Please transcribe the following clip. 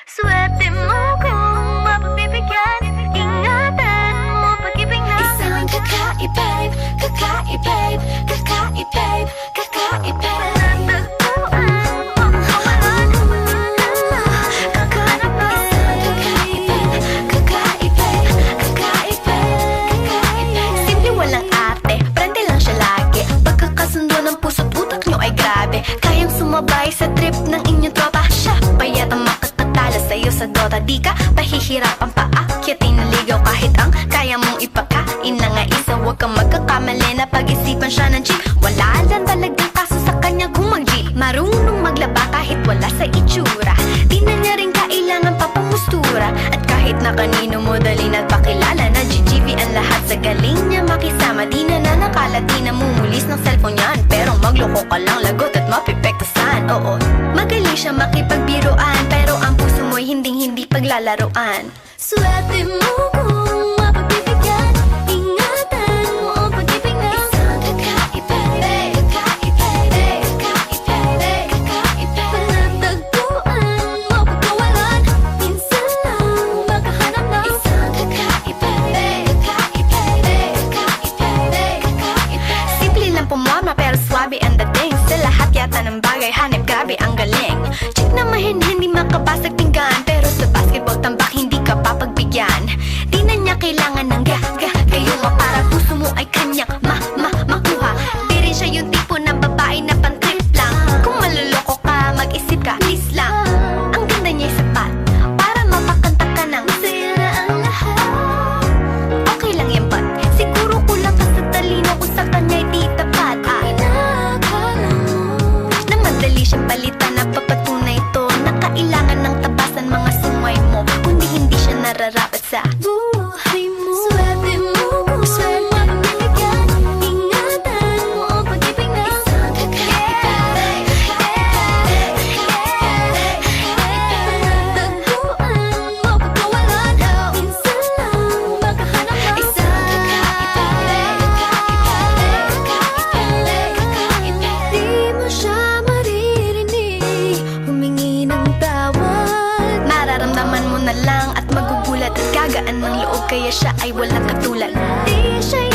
Swerte mo kung mapagbibigyan. Ingatan mo pag-ibig na Isang kakaibig, kakaibig, kakaibig, kakaibig. natagpuan mo kawalan. Kakahanap na Simple walang ate, prende lang siya lagi. Pagkakasundo ng puso't utak nyo ay grabe. Kayang sumabay sa trip ng inyong tropa. Siya pa yata makakatalo sa'yo sa Dota. Di ka pahihirapan pa akyatin na ligaw. Kahit ang kaya mong ipakain na nga isa. Huwag kang magkakamali na pag-isipan siya ng cheat. Wala lang talagang kaso sa kanya kung mag-G. Marunong maglaba kahit wala sa itsura. Di na niya rin kailangan papamustura. At kahit na kanino mo dali nagpakilala na GGV ang lahat sa galing niya makisama. Di na nanakalat, di na mumulis ng cellphone yan. Pero magloko ka lang, lagot at mapipektasan. Oo, magaling siya makipagbiruan. Pero ang puso mo'y hinding-hindi paglalaroan. Swerte mo kung mapagbibigyan. Ingatan mo ang pag-ibig na Isang kakaibig, kakaibig, kakaibig, kakaibig. natagpuan mo pagkawalan. Minsan lang makahanap na Isang kakaibig, kakaibig, kakaibig, kakaibig. Simple lang pumorma pero swabe ang dating. Sa lahat yata ng bagay hanip grabe ang galing. Check na mahin hindi makabasag pinggan. Pero sa basketball tambak hindi ka papagbigyan. Di na niya kailangan ng gayuma para puso mo ay kanyang makuha. Di rin siya yung tipo ng babae na pantrip lang. Kung maluloko ka mag-isip ka please lang. Ang ganda niya'y sapat para mapakanta ka ng sira ang lahat. okay lang yan ba't siguro kulang ka sa talino kung sa kanya'y di tapat. Inakala mo Na madali siyang palitan na papatunay ito na kailangan ng tabasan mga sungay mo. Kundi hindi siya nararapat sa buhay mo. Swerte mo kung mapagbibigyan. Ingatan mo ang pag-ibig na isang kakaibig, kakaibig, kakaibig, kakaibig. natagpuan mo pagkawalan. Minsan lang makahanap na Isang kakaibig, kakaibig, kakaibig, kakaibig. di mo siya maririnig humingi ng tawad. Mararamdaman mo na lang at magugulat at gagaan ng loob kaya siya ay walang katulad. Di siya